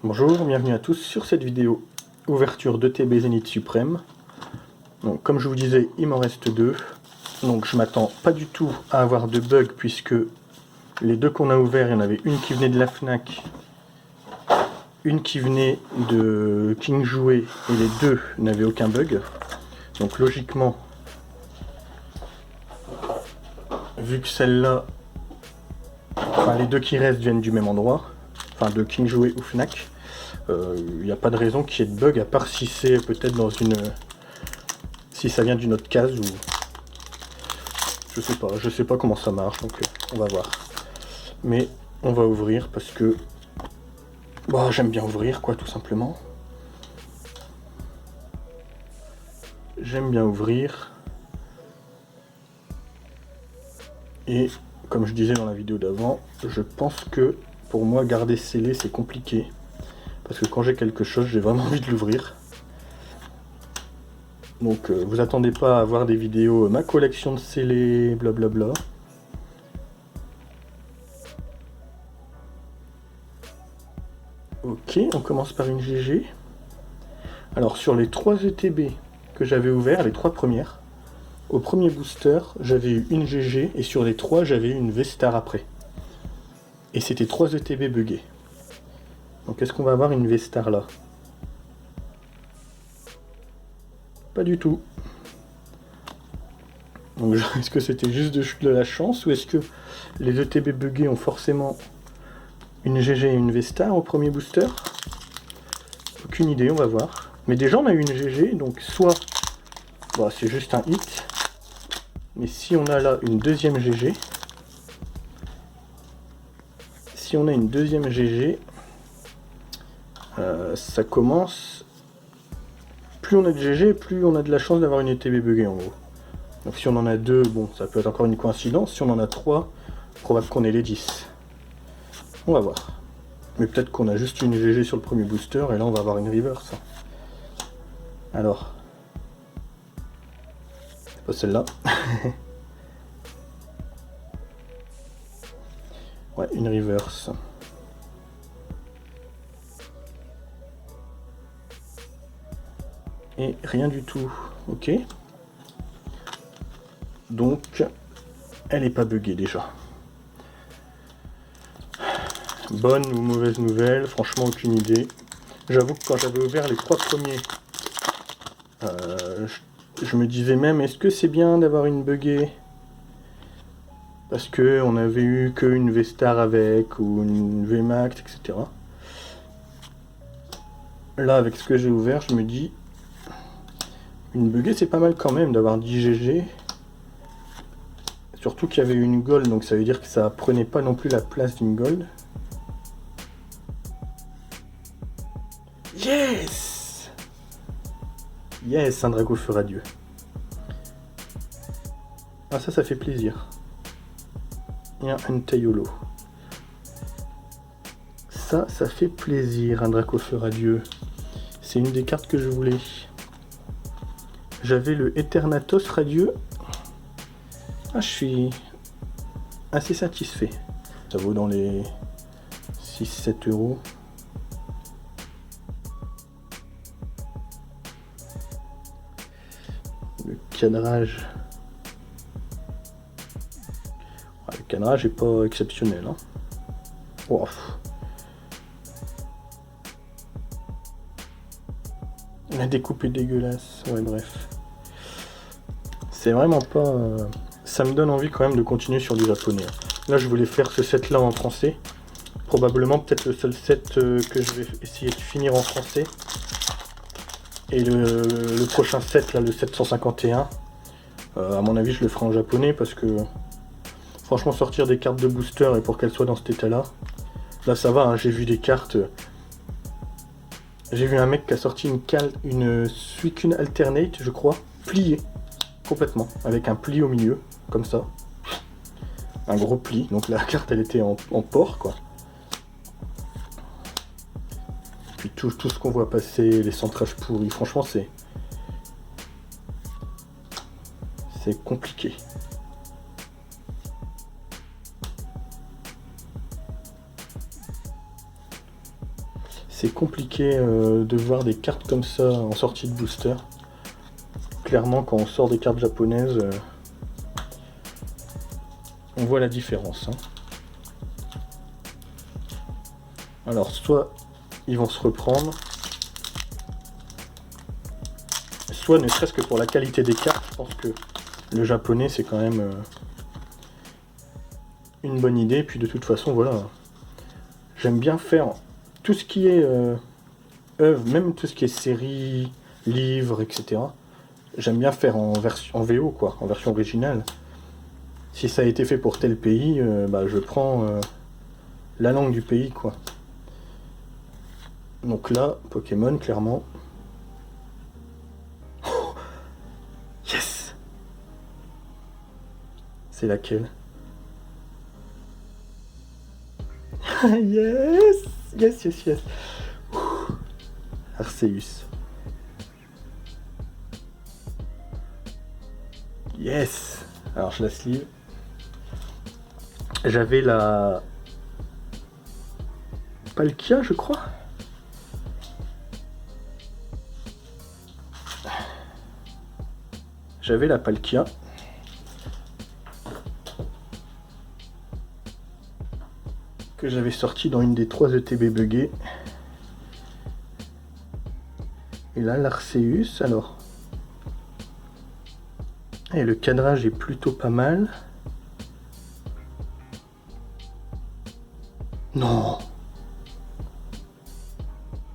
Bonjour, bienvenue à tous sur cette vidéo ouverture d'ETB Zénith Suprême. Donc, comme je vous disais, il m'en reste deux. Donc je m'attends pas du tout à avoir de bugs puisque les deux qu'on a ouverts, il y en avait une qui venait de la Fnac, une qui venait de King Jouet et les deux n'avaient aucun bug. Donc logiquement, vu que celle-là, enfin les deux qui restent viennent du même endroit, enfin de King Jouet ou Fnac, il n'y a pas de raison qu'il y ait de bug à part si c'est peut-être dans une... si ça vient d'une autre case ou... je sais pas comment ça marche, donc on va voir. Mais on va ouvrir parce que... bah j'aime bien ouvrir quoi, tout simplement. J'aime bien ouvrir. Et comme je disais dans la vidéo d'avant, je pense que pour moi garder scellé c'est compliqué. Parce que quand j'ai quelque chose, j'ai vraiment envie de l'ouvrir. Donc vous attendez pas à voir des vidéos ma collection de scellés, blablabla. Ok, on commence par une GG. Alors sur les 3 ETB que j'avais ouverts, les 3 premières, au premier booster, j'avais eu une GG et sur les 3, j'avais eu une V-Star après. Et c'était 3 ETB buggés. Donc est-ce qu'on va avoir une V-Star là? Pas du tout. Donc est-ce que c'était juste de la chance ou est-ce que les ETB buggés ont forcément une GG et une V-Star au premier booster? Aucune idée, on va voir. Mais déjà on a eu une GG, donc soit bah, c'est juste un hit. Mais si on a là une deuxième GG, si on a une deuxième GG, ça commence... plus on a de GG, plus on a de la chance d'avoir une ETB buggée en gros. Donc si on en a deux, bon, ça peut être encore une coïncidence. Si on en a trois, probable qu'on ait les 10. On va voir. Mais peut-être qu'on a juste une GG sur le premier booster, et là on va avoir une reverse. Alors... c'est pas celle-là. Ouais, une reverse. Et rien du tout. Ok. Donc, elle n'est pas buggée déjà. Bonne ou mauvaise nouvelle, franchement aucune idée. J'avoue que quand j'avais ouvert les 3 premiers, je me disais même, est-ce que c'est bien d'avoir une buggée? Parce que on avait eu qu'une V-Star avec, ou une V-Max, etc. Là, avec ce que j'ai ouvert, je me dis, une buggée c'est pas mal quand même d'avoir 10 GG. Surtout qu'il y avait une gold, donc ça veut dire que ça prenait pas non plus la place d'une gold. Yes! Yes, un Draco fera Dieu. Ah ça fait plaisir. Et un Enteiolo. Ça fait plaisir, un Draco fera Dieu. C'est une des cartes que je voulais. J'avais le Eternatus Radieux. Ah, je suis assez satisfait. Ça vaut dans les 6-7 euros. Le cadrage. Le cadrage est pas exceptionnel. Hein. Wow. La découpe est dégueulasse. Ouais, bref. C'est vraiment pas... ça me donne envie quand même de continuer sur du japonais. Là, je voulais faire ce set là en français. Probablement peut-être le seul set que je vais essayer de finir en français. Et le prochain set, là, le 751, à mon avis, je le ferai en japonais parce que franchement, sortir des cartes de booster et pour qu'elles soient dans cet état-là, là ça va, hein, j'ai vu des cartes. J'ai vu un mec qui a sorti une Suicune Alternate, je crois, pliée, complètement, avec un pli au milieu, comme ça. Un gros pli, donc la carte elle était en port, quoi. Puis tout ce qu'on voit passer, les centrages pourris, franchement c'est compliqué. c'est compliqué de voir des cartes comme ça en sortie de booster. Clairement, quand on sort des cartes japonaises, on voit la différence. Hein. Alors, soit ils vont se reprendre, soit ne serait-ce que pour la qualité des cartes, je pense que le japonais c'est quand même une bonne idée. Puis de toute façon, voilà, j'aime bien faire tout ce qui est œuvre, même tout ce qui est série, livre, etc. J'aime bien faire en VO, quoi, en version originale. Si ça a été fait pour tel pays, je prends la langue du pays, quoi. Donc là, Pokémon, clairement. Oh, yes! C'est laquelle? Yes! Yes, yes, yes! Arceus. Yes! Alors je la sleeve. J'avais la Palkia, je crois. J'avais la Palkia. Que j'avais sorti dans une des 3 ETB buggées. Et là, l'Arceus, alors. Et le cadrage est plutôt pas mal. Non!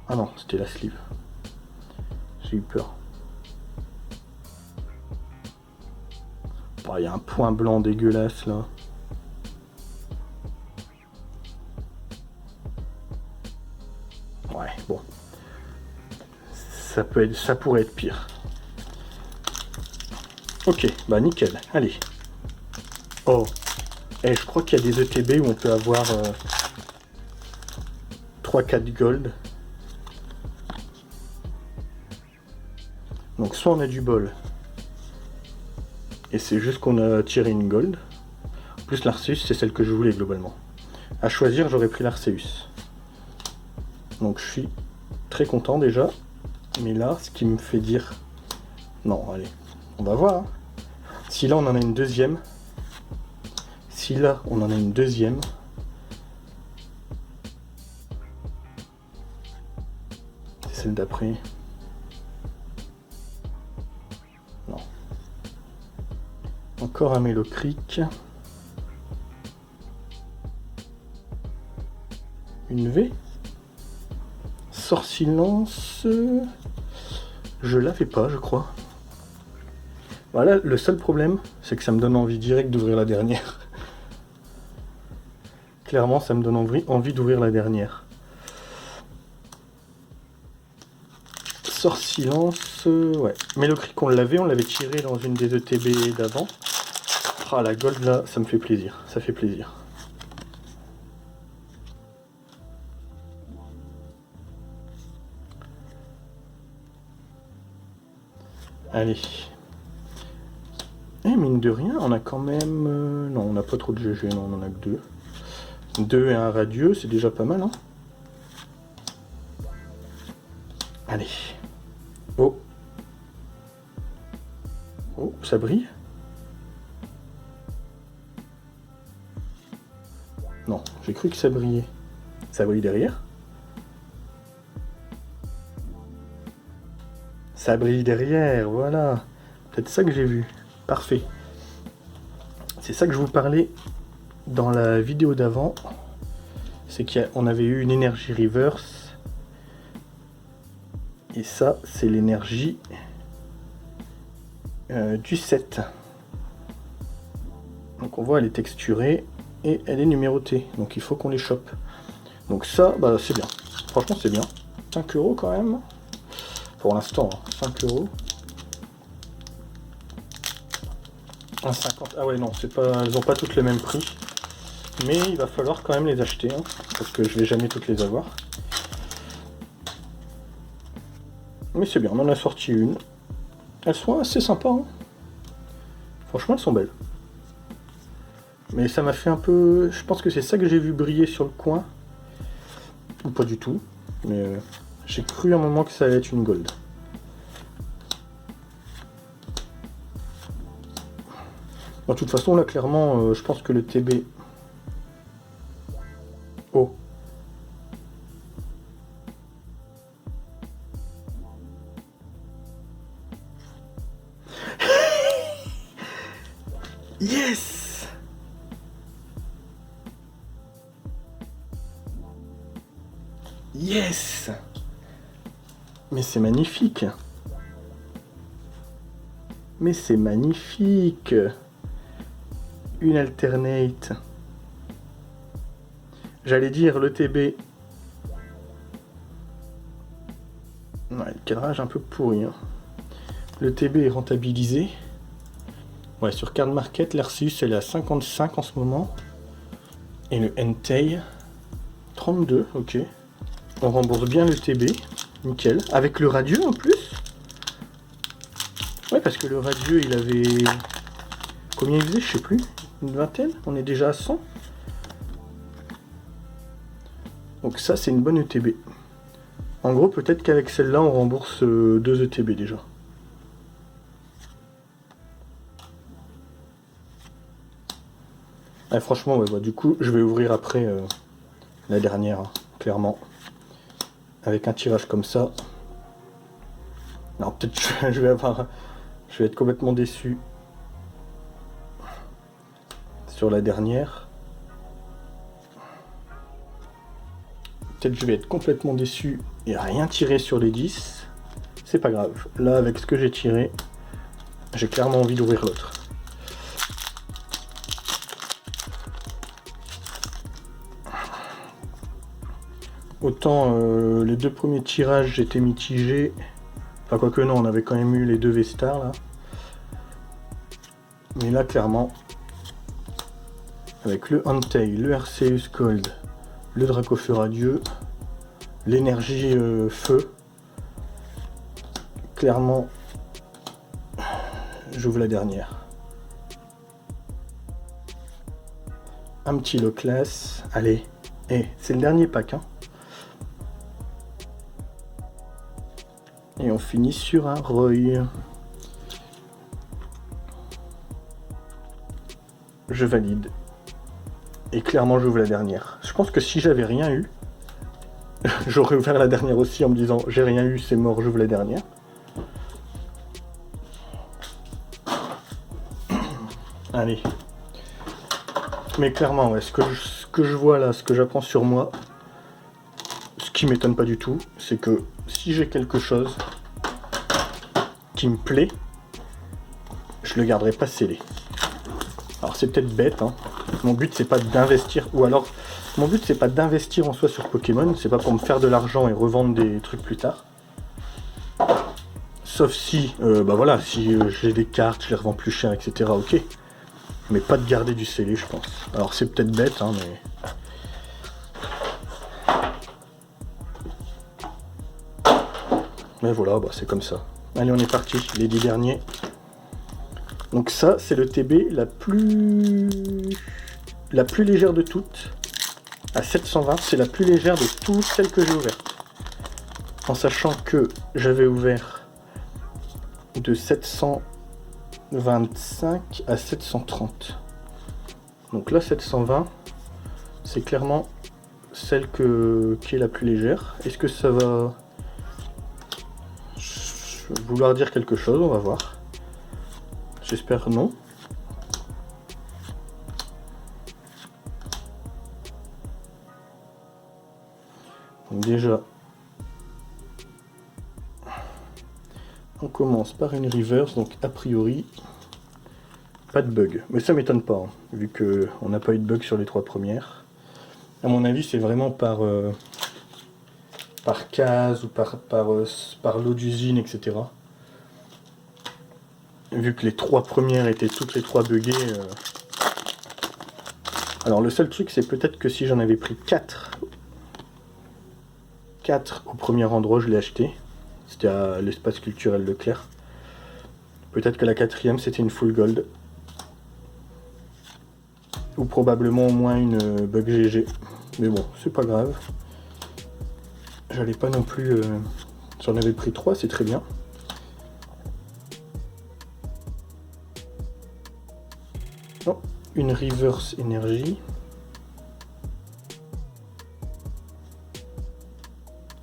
Ah non, c'était la sleeve. J'ai eu peur. Il y a un point blanc dégueulasse là. Ouais, bon. Ça pourrait être pire. Ok, bah nickel. Allez. Oh. Et je crois qu'il y a des ETB où on peut avoir 3-4 gold. Donc soit on a du bol. Et c'est juste qu'on a tiré une gold. Plus l'Arceus, c'est celle que je voulais globalement. À choisir, j'aurais pris l'Arceus. Donc je suis très content déjà. Mais là, ce qui me fait dire... Non, allez, on va voir. Hein. Si là, on en a une deuxième. Si là, on en a une deuxième. C'est celle d'après. Non. Encore un Mélocric. Une V. Sort silence. Je l'avais pas, je crois. Voilà, le seul problème, c'est que ça me donne envie direct d'ouvrir la dernière. Clairement, ça me donne envie d'ouvrir la dernière. Sort silence, ouais. Mélocric, on l'avait tiré dans une des ETB d'avant. Ah, la gold là, ça me fait plaisir, ça fait plaisir. Allez. Eh, mine de rien, on a quand même... Non, on n'a pas trop de GG, non, on en a que 2. 2 et un radieux, c'est déjà pas mal, hein. Allez. Oh. Oh, ça brille? Non, j'ai cru que ça brillait. Ça brille derrière? Ça brille derrière, voilà. C'est ça que j'ai vu. Parfait. C'est ça que je vous parlais dans la vidéo d'avant. C'est qu'on avait eu une énergie reverse. Et ça, c'est l'énergie du 7. Donc on voit, elle est texturée et elle est numérotée. Donc il faut qu'on les chope. Donc ça, bah c'est bien. Franchement, c'est bien. 5 € quand même. Pour l'instant, 5 €. 1,50. Ah ouais, non, c'est pas, elles ont pas toutes le même prix. Mais il va falloir quand même les acheter, hein, parce que je vais jamais toutes les avoir. Mais c'est bien, on en a sorti une. Elles sont assez sympas. Hein. Franchement, elles sont belles. Mais ça m'a fait un peu... Je pense que c'est ça que j'ai vu briller sur le coin. Ou pas du tout. Mais j'ai cru un moment que ça allait être une gold. De toute façon, là, clairement, je pense que le TB... Oh. Yes! Yes! Mais c'est magnifique! Mais c'est magnifique! Une alternate. J'allais dire le TB. Ouais, le cadrage un peu pourri. Hein. Le TB est rentabilisé. Ouais, sur Card Market, l'Arceus elle est à 55 en ce moment. Et le Entei, 32, ok. On rembourse bien le TB, nickel. Avec le radieux en plus. Ouais, parce que le radieux il avait... Combien il faisait, je sais plus. Une vingtaine, on est déjà à 100. Donc ça c'est une bonne ETB. En gros peut-être qu'avec celle-là on rembourse 2 ETB déjà. Ah, franchement ouais, bah, du coup je vais ouvrir après la dernière, hein, clairement. Avec un tirage comme ça. Non peut-être je vais être complètement déçu. Sur la dernière. Peut-être je vais être complètement déçu et rien tiré sur les 10. C'est pas grave. Là, avec ce que j'ai tiré, j'ai clairement envie d'ouvrir l'autre. Autant les 2 premiers tirages, j'étais mitigé. Enfin, quoique non, on avait quand même eu les 2 V-Stars là. Mais là, clairement, avec le Entei, le Arceus Gold, le Dracofeu Radieux, l'énergie feu, clairement, j'ouvre la dernière. Un petit low class, allez, c'est le dernier pack, hein. Et on finit sur un Roy. Je valide. Et clairement, j'ouvre la dernière. Je pense que si j'avais rien eu, j'aurais ouvert la dernière aussi en me disant j'ai rien eu, c'est mort, j'ouvre la dernière. Allez. Mais clairement, ouais, ce que je vois là, ce que j'apprends sur moi, ce qui m'étonne pas du tout, c'est que si j'ai quelque chose qui me plaît, je le garderai pas scellé. Alors c'est peut-être bête, hein. Mon but c'est pas d'investir, ou alors mon but c'est pas d'investir en soi sur Pokémon, c'est pas pour me faire de l'argent et revendre des trucs plus tard. Sauf si, bah voilà, si j'ai des cartes, je les revends plus cher, etc. Ok. Mais pas de garder du scellé, je pense. Alors c'est peut-être bête, hein, mais... Mais voilà, bah, c'est comme ça. Allez, on est parti, les 10 derniers. Donc ça, c'est le TB la plus légère de toutes. À 720, c'est la plus légère de toutes celles que j'ai ouvertes. En sachant que j'avais ouvert de 725 à 730. Donc là, 720, c'est clairement celle qui est la plus légère. Est-ce que ça va vouloir dire quelque chose? On va voir. J'espère non. Donc déjà, on commence par une reverse, donc a priori, pas de bug. Mais ça m'étonne pas, hein, vu qu'on n'a pas eu de bug sur les 3 premières. À mon avis, c'est vraiment par case ou par lot d'usine, etc. Vu que les 3 premières étaient toutes les 3 buggées. Alors le seul truc, c'est peut-être que si j'en avais pris 4 au premier endroit, je l'ai acheté. C'était à l'espace culturel Leclerc. Peut-être que la 4e, c'était une full gold. Ou probablement au moins une bug GG. Mais bon, c'est pas grave. J'allais pas non plus... J'en avais pris 3, c'est très bien. Oh, une reverse énergie.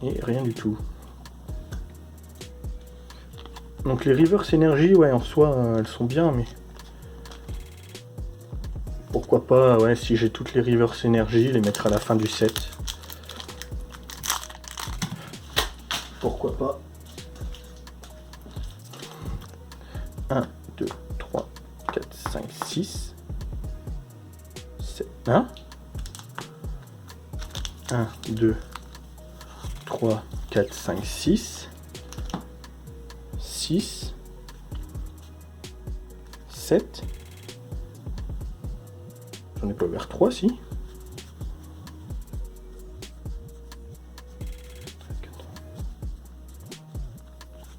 Et rien du tout. Donc les reverse énergie, ouais, en soi, elles sont bien, mais... Pourquoi pas, ouais, si j'ai toutes les reverse énergie, les mettre à la fin du set. Pourquoi pas. 1, 2, 3, 4, 5, 6, 7, 1, 1, 2, 3, 4, 5, 6, 6, 7, j'en ai pas ouvert 3 si.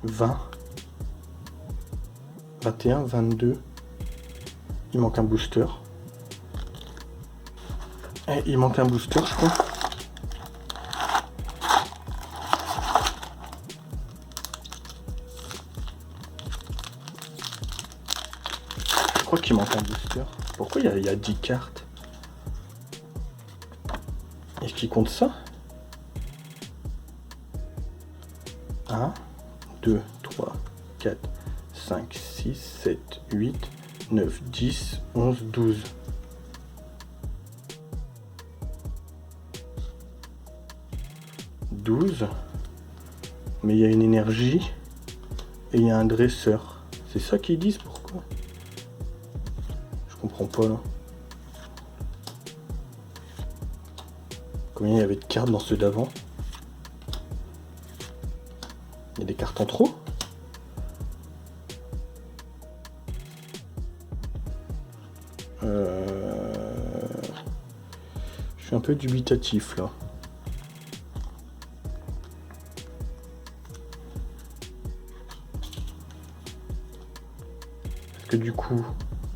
20, 21, 22, il manque un booster. Et il manque un booster, je crois. Je crois qu'il manque un booster. Pourquoi il y a 10 cartes? Est-ce qu'il compte ça? 1, 2, 3, 4, 5, 6, 7, 8, 9, 10, 11, 12. 12. Mais il y a une énergie et il y a un dresseur. C'est ça qu'ils disent, pourquoi? Je comprends pas là. Combien il y avait de cartes dans ceux d'avant? Il y a des cartes en trop? Je suis un peu dubitatif là. Parce que du coup,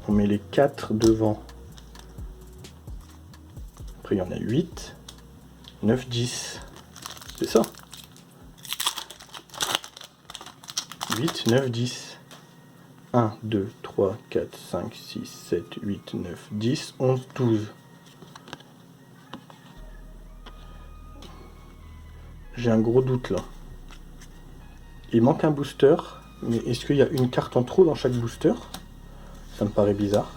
on met les 4 devant. Après, il y en a 8, 9, 10. C'est ça. 8, 9, 10. 1, 2, 3, 4, 5, 6, 7, 8, 9, 10, 11, 12. J'ai un gros doute là. Il manque un booster, mais est-ce qu'il y a une carte en trop dans chaque booster? Ça me paraît bizarre.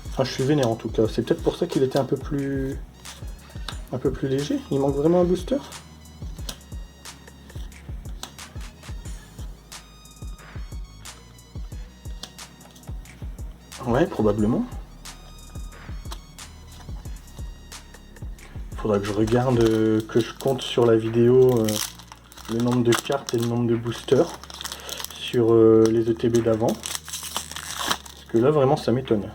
Enfin, je suis vénère en tout cas. C'est peut-être pour ça qu'il était un peu plus léger. Il manque vraiment un booster? Ouais, probablement. Faudra que je regarde, que je compte sur la vidéo le nombre de cartes et le nombre de boosters sur les ETB d'avant. Parce que là, vraiment, ça m'étonne.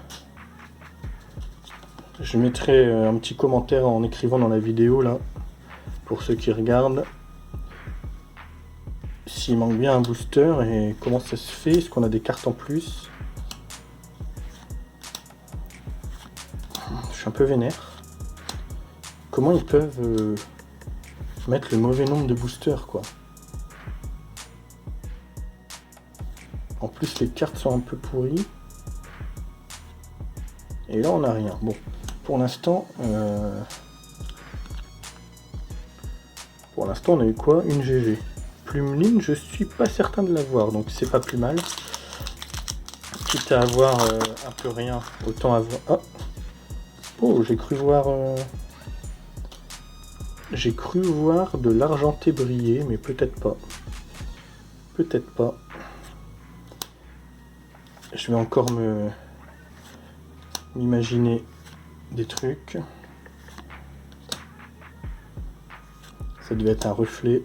Je mettrai un petit commentaire en écrivant dans la vidéo, là, pour ceux qui regardent, s'il manque bien un booster et comment ça se fait. Est-ce qu'on a des cartes en plus? Je suis un peu vénère. Comment ils peuvent mettre le mauvais nombre de boosters, quoi? En plus, les cartes sont un peu pourries. Et là, on n'a rien. Bon, pour l'instant, on a eu quoi? Une GG. Plumeline, je suis pas certain de l'avoir, donc c'est pas plus mal. Quitte à avoir un peu rien, autant avoir... Ah. Oh, j'ai cru voir... J'ai cru voir de l'argenté briller, mais peut-être pas. Peut-être pas. Je vais encore m'imaginer des trucs. Ça devait être un reflet.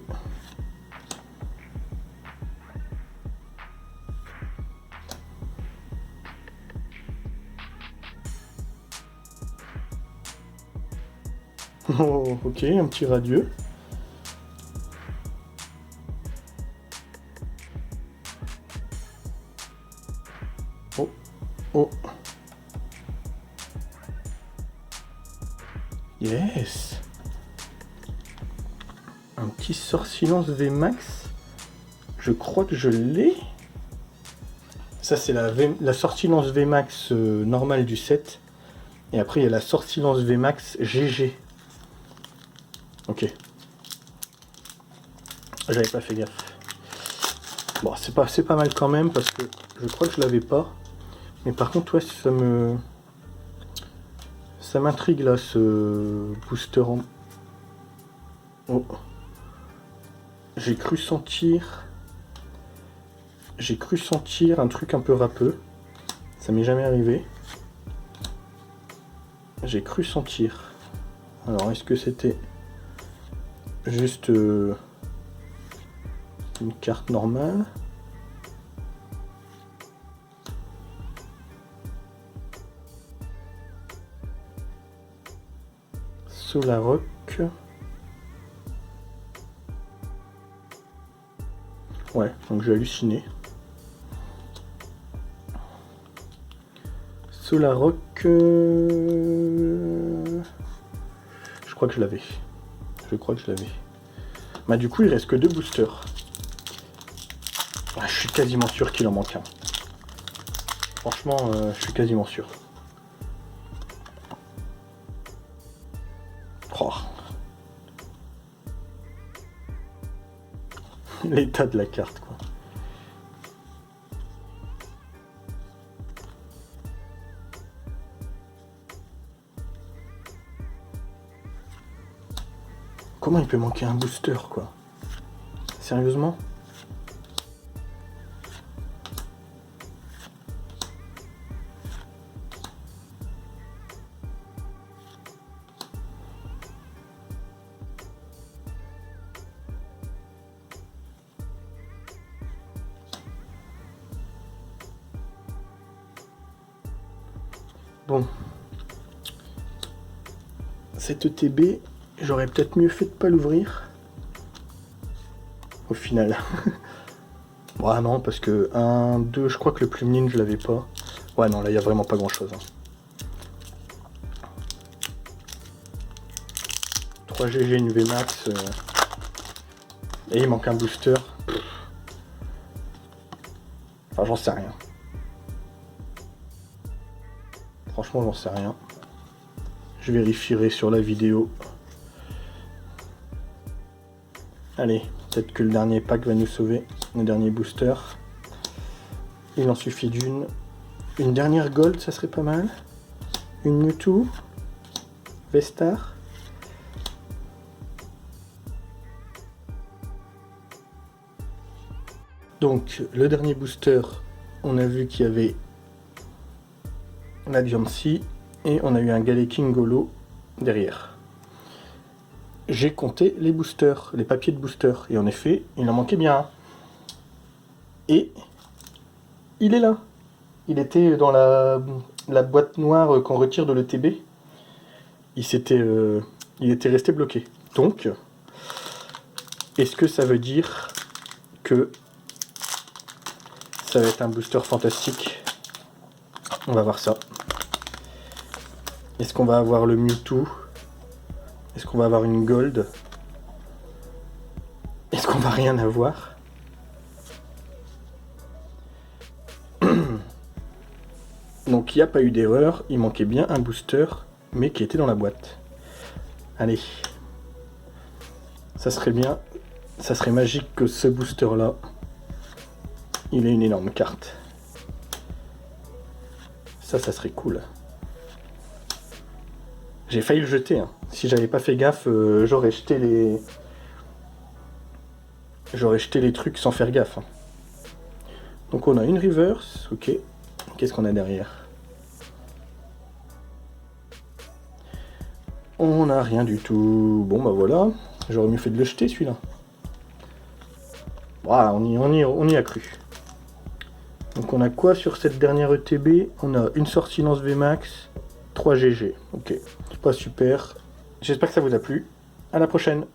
Oh, ok, un petit radieux. Oh, oh. Yes. un petit sort-silence VMAX. Je crois que je l'ai. Ça, c'est la sort-silence VMAX normale du set. Et après, il y a la sort-silence VMAX GG. Ok. J'avais pas fait gaffe. Bon, c'est pas mal quand même parce que je crois que je l'avais pas. Mais par contre, ouais, ça m'intrigue là, ce booster en... Oh. J'ai cru sentir un truc un peu râpeux. Ça m'est jamais arrivé. J'ai cru sentir. Alors, est-ce que c'était juste une carte normale? Solaroc. Ouais, donc j'ai halluciné. Solaroc. Je crois que je l'avais. Bah du coup il reste que 2 boosters. Ah, je suis quasiment sûr qu'il en manque un. Franchement, je suis quasiment sûr. Oh. L'état de la carte quoi. Comment il peut manquer un booster quoi? Sérieusement? Bon. Cette ETB, j'aurais peut-être mieux fait de pas l'ouvrir. Au final. Ouais, non, parce que 1, 2, je crois que le Plumlin, je l'avais pas. Ouais, non, là, il n'y a vraiment pas grand-chose. 3 GG, une VMAX. Et il manque un booster. Enfin, j'en sais rien. Franchement, j'en sais rien. Je vérifierai sur la vidéo. Allez, peut-être que le dernier pack va nous sauver. Le dernier booster. Il en suffit d'une. Une dernière gold, ça serait pas mal. Une Mewtwo. Vestar. Donc, le dernier booster, on a vu qu'il y avait la Diancie et on a eu un Galeking Golo derrière. J'ai compté les boosters, les papiers de booster, et en effet, il en manquait bien un. Et il est là. Il était dans la boîte noire qu'on retire de l'ETB. Il était resté bloqué. Donc, est-ce que ça veut dire que ça va être un booster fantastique? On va voir ça. Est-ce qu'on va avoir le Mewtwo? Est-ce qu'on va avoir une gold? Est-ce qu'on va rien avoir? Donc il n'y a pas eu d'erreur, il manquait bien un booster, mais qui était dans la boîte. Allez. Ça serait bien, ça serait magique que ce booster là, il ait une énorme carte. Ça serait cool. J'ai failli le jeter, hein. Si j'avais pas fait gaffe, j'aurais jeté les trucs sans faire gaffe. Hein. Donc on a une reverse, ok. Qu'est-ce qu'on a derrière? On n'a rien du tout. Bon bah voilà, j'aurais mieux fait de le jeter celui-là. Voilà, on y a cru. Donc on a quoi sur cette dernière ETB? On a une Sort-Silence VMAX, 3 GG. Ok, pas super. J'espère que ça vous a plu. À la prochaine.